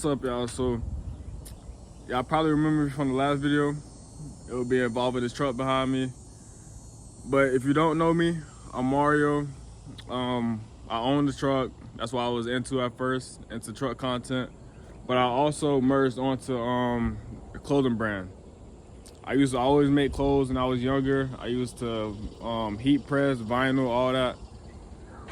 What's up, y'all? So y'all probably remember me from the last video. It will be involving this truck behind me. But if you don't know me, I'm Mario. I own the truck. That's what I was into at first, into truck content. But I also merged onto a clothing brand. I used to always make clothes when I was younger. I used to heat press, vinyl, all that.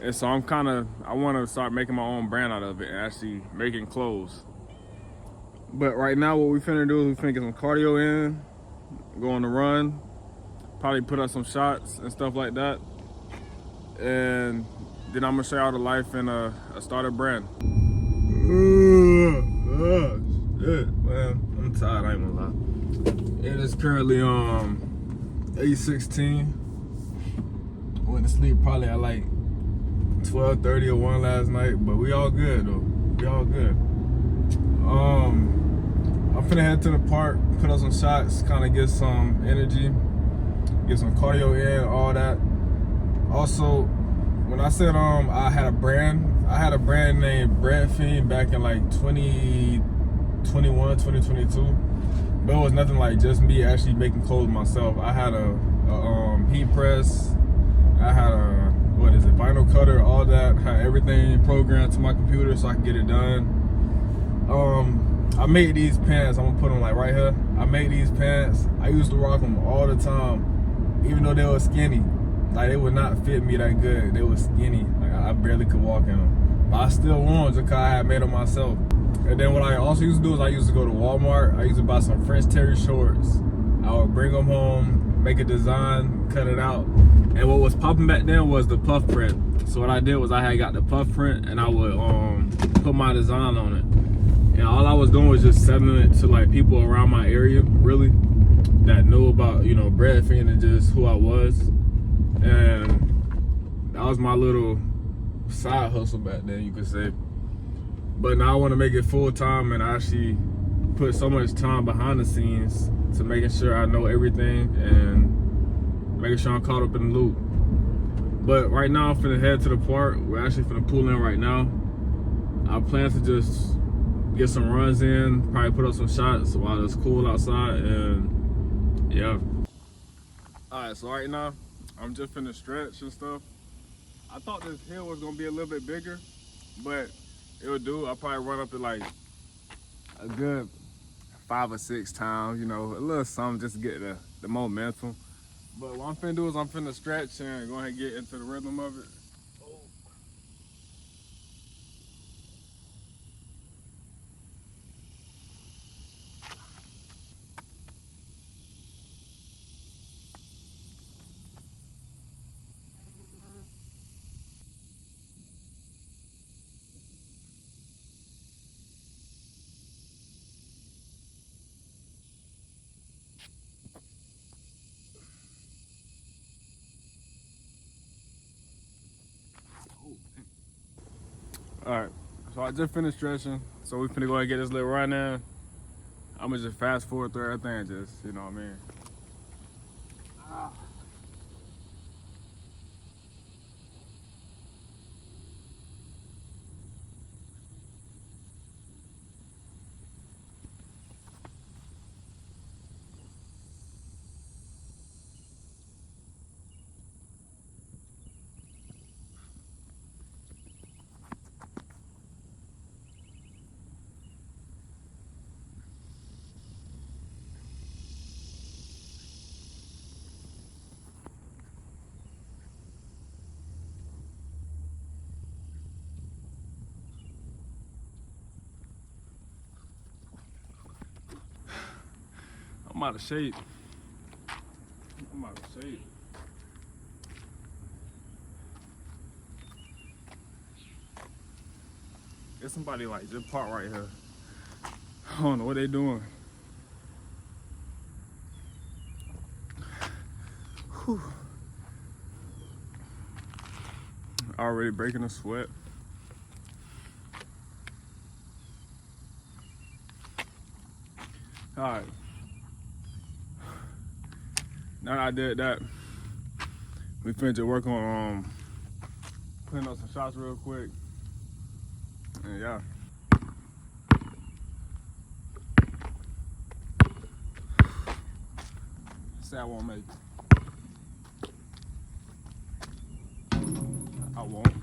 And so I want to start making my own brand out of it and actually making clothes. But right now what we finna do is we finna get some cardio in, go on the run, probably put up some shots and stuff like that. And then I'm gonna show y'all the life in a starter brand. Shit, man, I'm tired, I ain't gonna lie. It is currently 8:16. Went to sleep probably at like 12:30 or 1 last night, but we all good though. We all good. I'm finna head to the park, put up some shots, kind of get some energy, get some cardio in, all that. Also, when I said I had a brand named BreadFein back in like 2021, 2022. But it was nothing like just me actually making clothes myself. I had a heat press, I had a vinyl cutter, all that. Had everything programmed to my computer so I could get it done. I made these pants. I'm gonna put them like right here. I made these pants. I used to rock them all the time, even though they were skinny. Like they would not fit me that good. They were skinny. Like I barely could walk in them. But I still wore them because I had made them myself. And then what I also used to do is I used to go to Walmart. I used to buy some French Terry shorts. I would bring them home, make a design, cut it out. And what was popping back then was the puff print. So what I did was I had got the puff print and I would put my design on it. And all I was doing was just selling it to like people around my area, really, that knew about, you know, BreadFein and just who I was. And that was my little side hustle back then, you could say. But now I want to make it full time and actually put so much time behind the scenes to making sure I know everything and making sure I'm caught up in the loop. But right now I'm finna head to the park. We're actually finna pull in right now. I plan to just get some runs in, probably put up some shots while it's cool outside, and yeah. Alright, so right now I'm just finna stretch and stuff. I thought this hill was gonna be a little bit bigger, but it'll do. I'll probably run up it like a good 5 or 6 times, you know, a little something just to get the momentum. But what I'm finna do is I'm finna stretch and go ahead and get into the rhythm of it. Alright, so I just finished stretching, so we finna go ahead and get this little run in. I'm gonna just fast forward through everything and just, you know what I mean? I'm out of shape. I'm out of shape. There's somebody like just parked right here. I don't know what they doing. Whew. Already breaking a sweat. All right. Now that I did that, we finna just work on putting up some shots real quick. And yeah. Say I won't make it. I won't.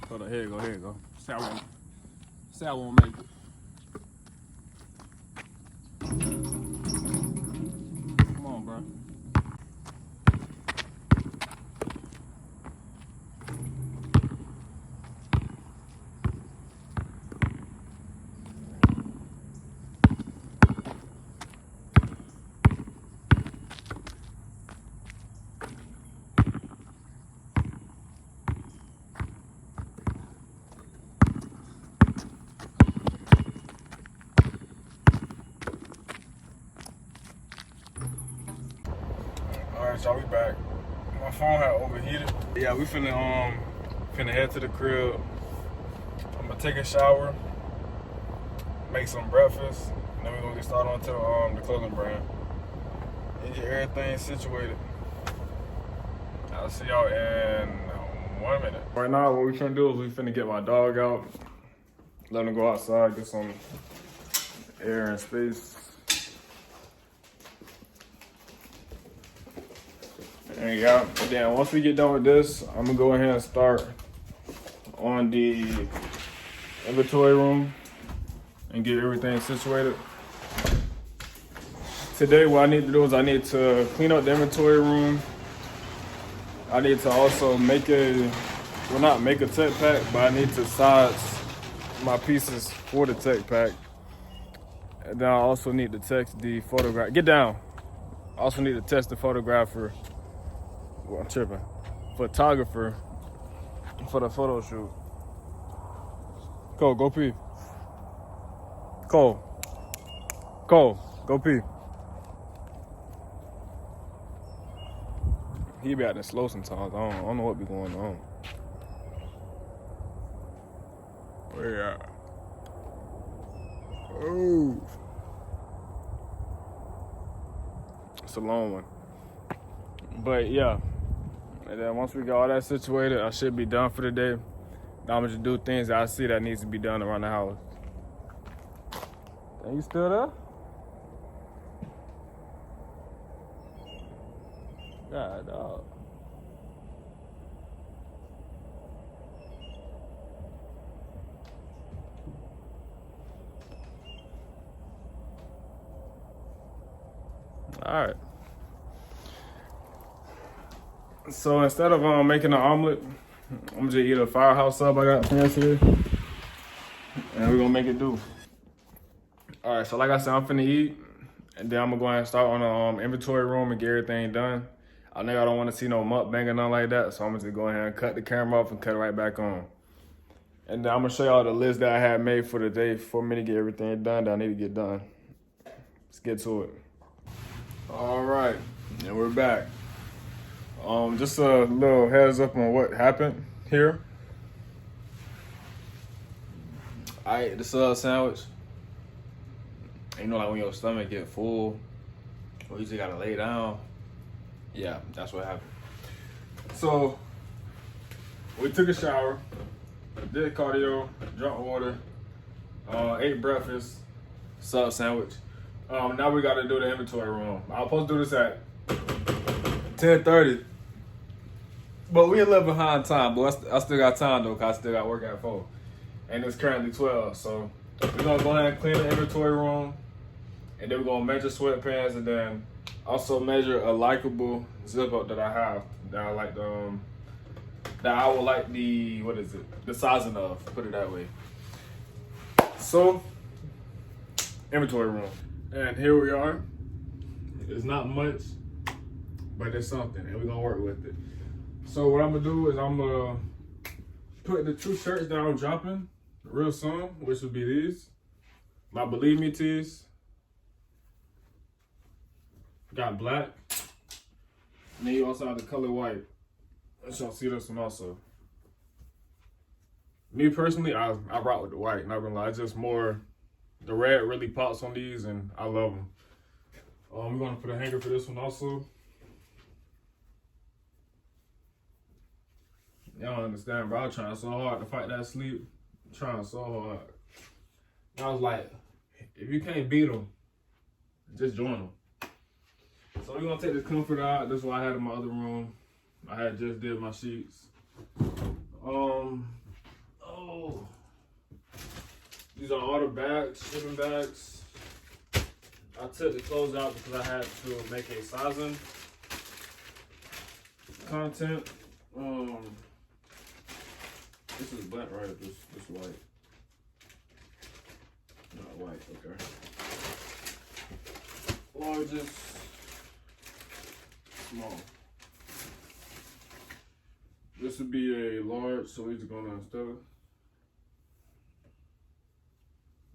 Hold on, here you go, here you go. Say I won't make it. Come on, bro. Alright, y'all, we back. My phone had overheated. Yeah, we finna head to the crib. I'm gonna take a shower, make some breakfast, and then we're gonna get started onto the clothing brand and get everything situated. I'll see y'all in 1 minute. Right now, what we finna do is we finna get my dog out, let him go outside, get some air and space. And yeah, then once we get done with this, I'm gonna go ahead and start on the inventory room and get everything situated. Today, what I need to do is I need to clean up the inventory room. I need to also not make a tech pack, but I need to size my pieces for the tech pack. And then I also need to text the photographer. Get down. I also need to text the photographer. Well, I'm tripping. Photographer for the photo shoot. Cole, go pee. Cole, go pee. He be acting slow sometimes. I don't know what be going on. Where you at? Oh. It's a long one. But yeah. And then once we got all that situated, I should be done for the day. Now I'm gonna just do things that I see that needs to be done around the house. Are you still there? God, dog. All right. So instead of making an omelet, I'm just eat a firehouse sub I got plans here, and we're gonna make it do. All right, so like I said, I'm finna eat, and then I'm gonna go ahead and start on the inventory room and get everything done. I know I don't want to see no mukbang or nothing like that, so I'm gonna just go ahead and cut the camera off and cut it right back on. And then I'm gonna show y'all the list that I had made for the day for me to get everything done that I need to get done. Let's get to it. All right, and we're back. Just a little heads up on what happened here. I ate the sub sandwich. You know, like when your stomach get full, or you just gotta lay down. Yeah, that's what happened. So, we took a shower, did cardio, drank water, ate breakfast, sub sandwich. Now we gotta do the inventory room. I was supposed to do this at 10:30. But we a little behind time, but I still got time though, cause I still got work at 4. And it's currently 12, so we're gonna go ahead and clean the inventory room, and then we're gonna measure sweatpants, and then also measure a likable zip up that I have, that I like that I would like the sizing of, put it that way. So, inventory room. And here we are. It's not much, but it's something, and we're gonna work with it. So what I'm gonna do is I'm gonna put the 2 shirts that I'm dropping real soon, which would be these, my Believe Me tees. Got black, and then you also have the color white. Let y'all see this one also. Me personally, I rock with the white, not gonna lie. It's just more, the red really pops on these, and I love them. We're gonna put a hanger for this one also. Y'all don't understand, bro. I was trying so hard to fight that sleep. I'm trying so hard. I was like, if you can't beat them, just join them. So we're gonna take the comforter out. This is what I had in my other room. I had just did my sheets. These are all the bags, shipping bags. I took the clothes out because I had to make a sizing content. This is black, right? This white. Not white, okay. Largest, small. This would be a large, so we're just gonna instead of.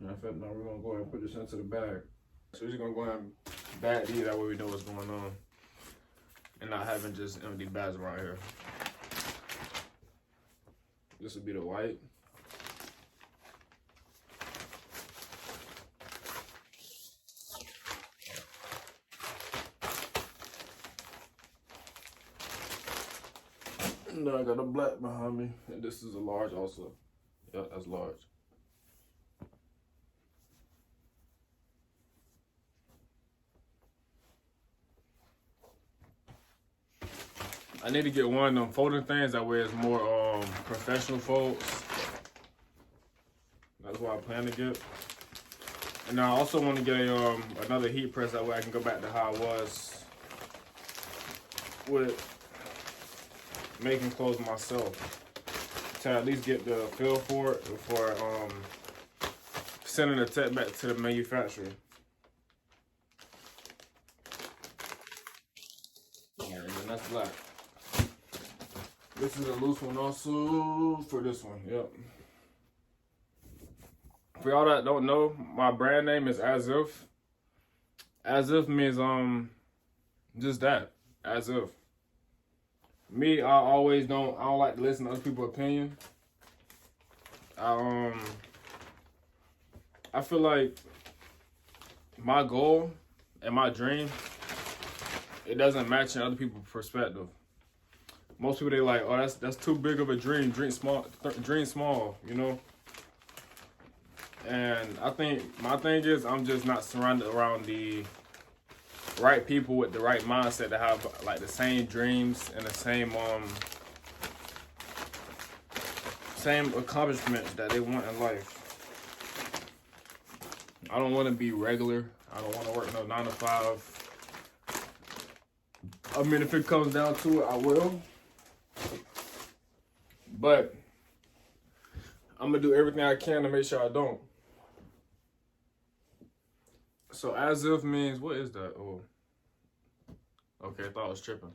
In fact, now we're gonna go ahead and put this into the bag. So we're just gonna go ahead and bag these, that way we know what's going on. And not having just empty bags around here. This would be the white. And then I got a black behind me. And this is a large also. Yeah, that's large. I need to get one of them folding things, that way it's more professional folds. That's what I plan to get. And I also want to get a another heat press, that way I can go back to how I was with making clothes myself. To at least get the feel for it before sending the tech back to the manufacturer. Yeah, and then that's black. This is a loose one also for this one, yep. For y'all that don't know, my brand name is AS.IF. AS.IF means just that, as if. Me, I don't like to listen to other people's opinion. I feel like my goal and my dream, it doesn't match in other people's perspective. Most people, they like, oh, that's too big of a dream. Dream small, you know. And I think my thing is, I'm just not surrounded around the right people with the right mindset to have like the same dreams and the same accomplishments that they want in life. I don't want to be regular. I don't want to work no 9 to 5. I mean, if it comes down to it, I will. But I'm gonna do everything I can to make sure I don't. So as if means, what is that? Oh, okay, I thought I was tripping.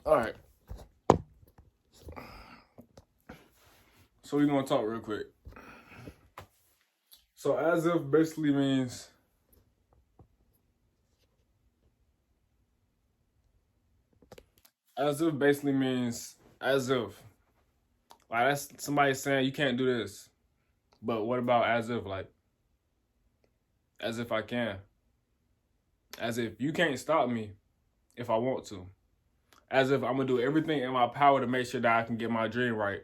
All right. So we're gonna talk real quick. So as if basically means as if. Like, that's somebody saying you can't do this. But what about as if, like, as if I can? As if you can't stop me if I want to. As if I'm gonna do everything in my power to make sure that I can get my dream right.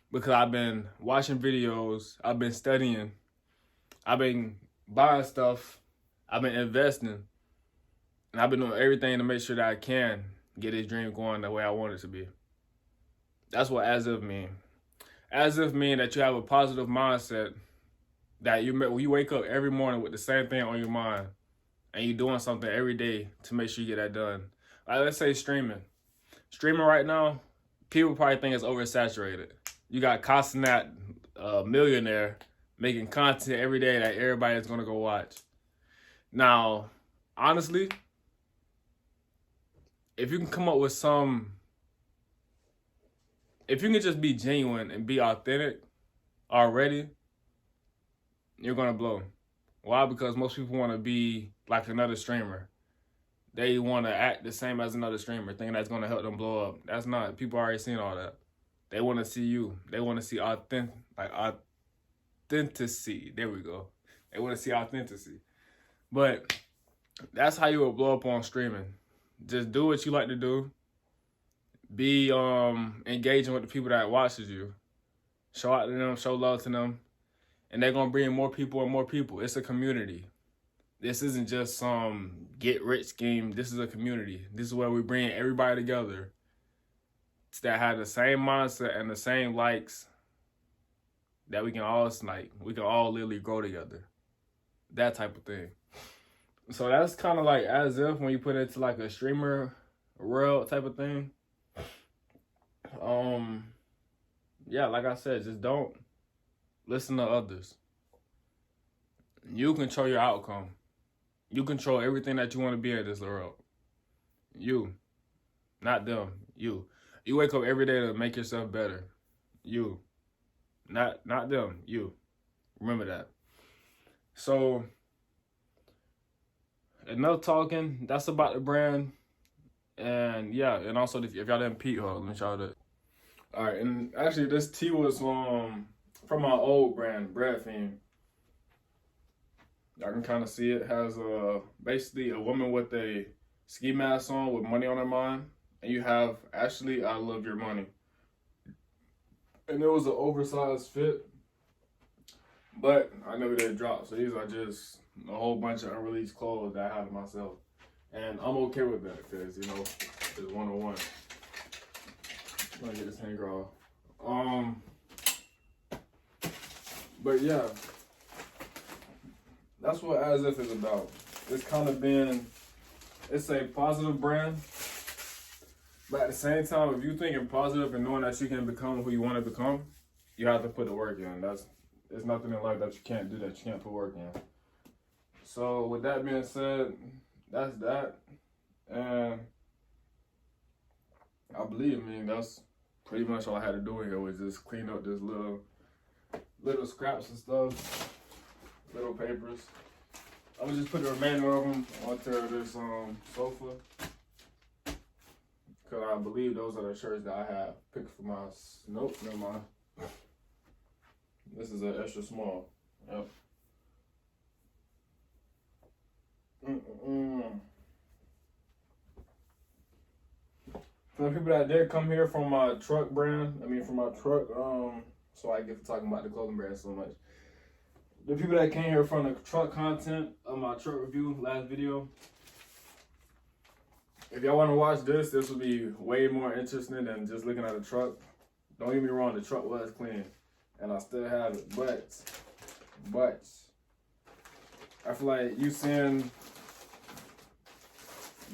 Because I've been watching videos, I've been studying, I've been buying stuff, I've been investing, and I've been doing everything to make sure that I can get this dream going the way I want it to be. That's what as if mean. As if mean that you have a positive mindset, that when you wake up every morning with the same thing on your mind, and you're doing something every day to make sure you get that done. Like, let's say streaming. Streaming right now, people probably think it's oversaturated. You got Casanat, millionaire, making content every day that everybody is gonna go watch. Now, honestly, if you can come up with if you can just be genuine and be authentic already, you're gonna blow. Why? Because most people want to be like another streamer. They want to act the same as another streamer, thinking that's gonna help them blow up. That's not. People already seen all that. They want to see you. They want to see authenticity. There we go. They want to see authenticity. But that's how you will blow up on streaming. Just do what you like to do. Be engaging with the people that watches you. Show out to them, show love to them. And they're going to bring more people and more people. It's a community. this isn't just some get rich scheme. This is a community. This is where we bring everybody together that have the same mindset and the same likes, that we can all literally grow together. That type of thing. So that's kind of like as if when you put it to like a streamer world type of thing. Yeah, like I said, just don't listen to others. You control your outcome. You control everything that you want to be in this world. You, not them. You wake up every day to make yourself better. You, not them. You, remember that. So, enough talking. That's about the brand. And yeah, and also if y'all didn't peep, let me show you that. All right, and actually this tee was from my old brand, BreadFein. Y'all can kind of see it has basically a woman with a ski mask on with money on her mind, and you have Ashley, I love your money. And it was an oversized fit, but I never did drop. So these are just a whole bunch of unreleased clothes that I have myself, and I'm okay with that because you know it's 101. I'm gonna get this hanger off. But yeah, that's what As.IF is about. It's kind of been, it's a positive brand, but at the same time, if you're thinking positive and knowing that you can become who you want to become, you have to put the work in. There's nothing in life that you can't do that you can't put work in. So with that being said, that's that. And I believe, that's pretty much all I had to do here was just clean up this little scraps and stuff, little papers. I'm gonna just put the remainder of them onto this sofa, cause I believe those are the shirts that I have picked for my. Nope, never mind. This is an extra small. Yep. For the people that did come here from my truck brand, from my truck, so I get to talking about the clothing brand so much. The people that came here from the truck content of my truck review last video, if y'all want to watch this will be way more interesting than just looking at the truck. Don't get me wrong, the truck was clean, and I still have it, but I feel like you seeing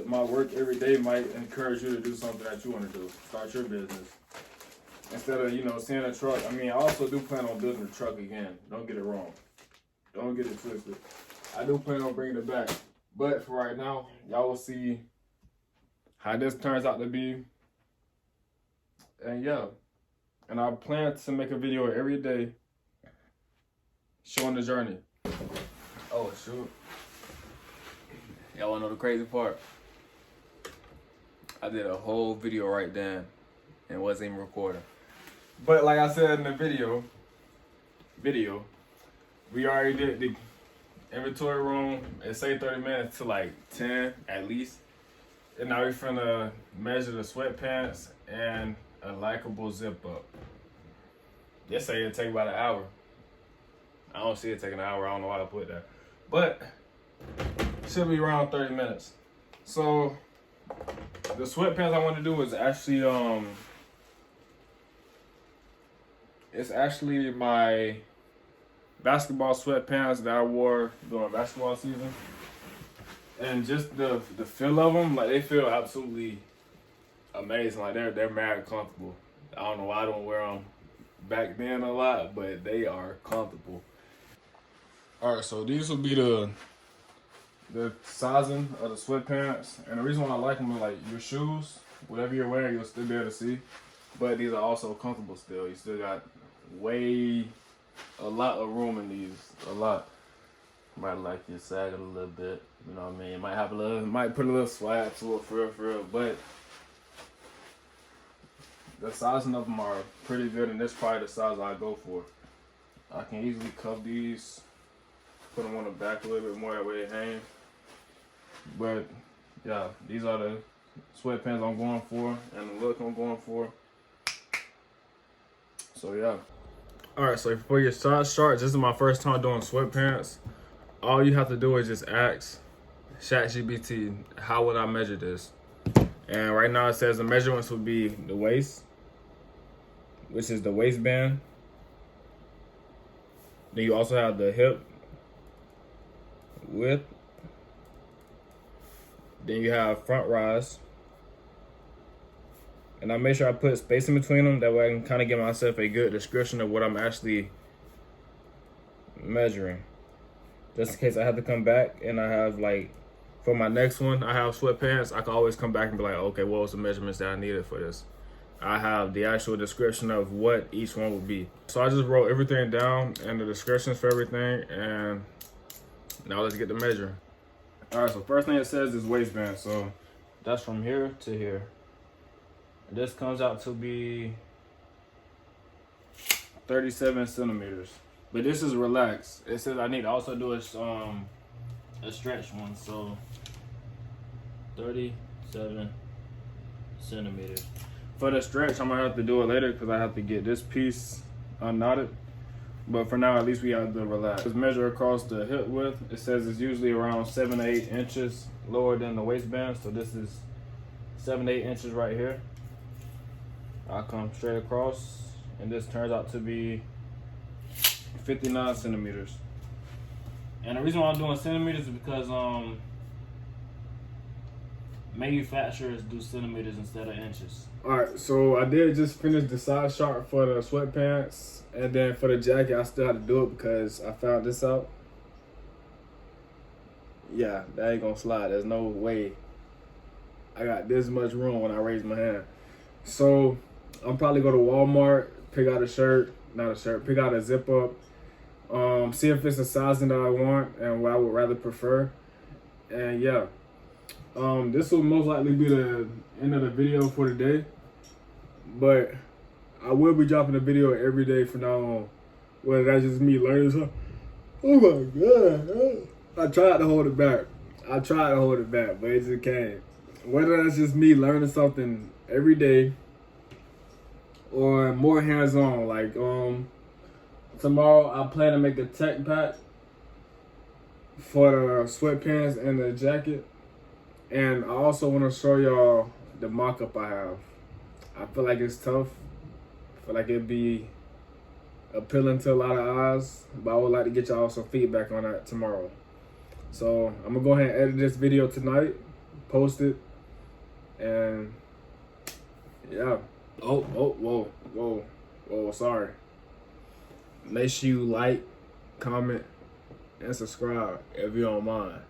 my work every day might encourage you to do something that you want to do. Start your business. Instead of, seeing a truck. I also do plan on building a truck again. Don't get it wrong. Don't get it twisted. I do plan on bringing it back. But for right now, y'all will see how this turns out to be. And yeah. And I plan to make a video every day showing the journey. Oh, shoot. Y'all wanna know the crazy part? I did a whole video right then and wasn't even recording. But like I said in the video, we already did the inventory room. It say 30 minutes to like 10 at least. And now we're finna measure the sweatpants and a likable zip up. They say it'll take about an hour. I don't see it taking an hour. I don't know why I put that. But should be around 30 minutes. So the sweatpants I want to do is actually it's actually my basketball sweatpants that I wore during basketball season, and just the feel of them, like they feel absolutely amazing. Like they're mad comfortable. I don't know why I don't wear them back then a lot, but they are comfortable. All right, so these will be the sizing of the sweatpants, and the reason why I like them is like your shoes, whatever you're wearing, you'll still be able to see, but these are also comfortable still. You still got a lot of room in these, a lot. Might like you sag it a little bit, you know what I mean? It might put a little swag to it for real, but the sizing of them are pretty good, and this is probably the size I go for. I can easily cuff these, put them on the back a little bit more, that way they hang. But yeah, these are the sweatpants I'm going for and the look I'm going for. So yeah. All right, so for your size shorts, this is my first time doing sweatpants. all you have to do is just ask ChatGPT, how would I measure this? And right now it says the measurements would be the waist, which is the waistband. Then you also have the hip width. Then you have front rise. And I make sure I put space in between them. That way I can kind of give myself a good description of what I'm actually measuring. Just in case I have to come back and I have, like, for my next one, I have sweatpants, I can always come back and be like, okay, what was the measurements that I needed for this? I have the actual description of what each one would be. So I just wrote everything down and the descriptions for everything, and now let's get the measure. All right, so first thing it says is waistband. So that's from here to here. This comes out to be 37 centimeters. But this is relaxed. It says I need to also do a stretch one. So 37 centimeters. For the stretch, I'm gonna have to do it later because I have to get this piece unknotted. But for now, at least we have the relax. Let's measure across the hip width. It says it's usually around 7 to 8 inches lower than the waistband. So this is 7 to 8 inches right here. I'll come straight across, and this turns out to be 59 centimeters. And the reason why I'm doing centimeters is because manufacturers do centimeters instead of inches. Alright, so I did just finish the side shot for the sweatpants, and then for the jacket I still had to do it because I found this out. Yeah, that ain't gonna slide. There's no way I got this much room when I raise my hand. So I'm probably go to Walmart, pick out a shirt, pick out a zip up, see if it's a sizing that I want and what I would rather prefer. And yeah, this will most likely be the end of the video for today, but I will be dropping a video every day from now on, whether that's just me learning something. Oh my God, I tried to hold it back, but it just came. Whether that's just me learning something every day or more hands-on, like tomorrow I plan to make a tech pack for the sweatpants and the jacket, and I also want to show y'all the mock-up I have. I feel like it's tough. I feel like it'd be appealing to a lot of eyes, but I would like to get y'all some feedback on that tomorrow. So I'm gonna go ahead and edit this video tonight, post it, and yeah. Whoa, sorry. Make sure you like, comment, and subscribe if you don't mind.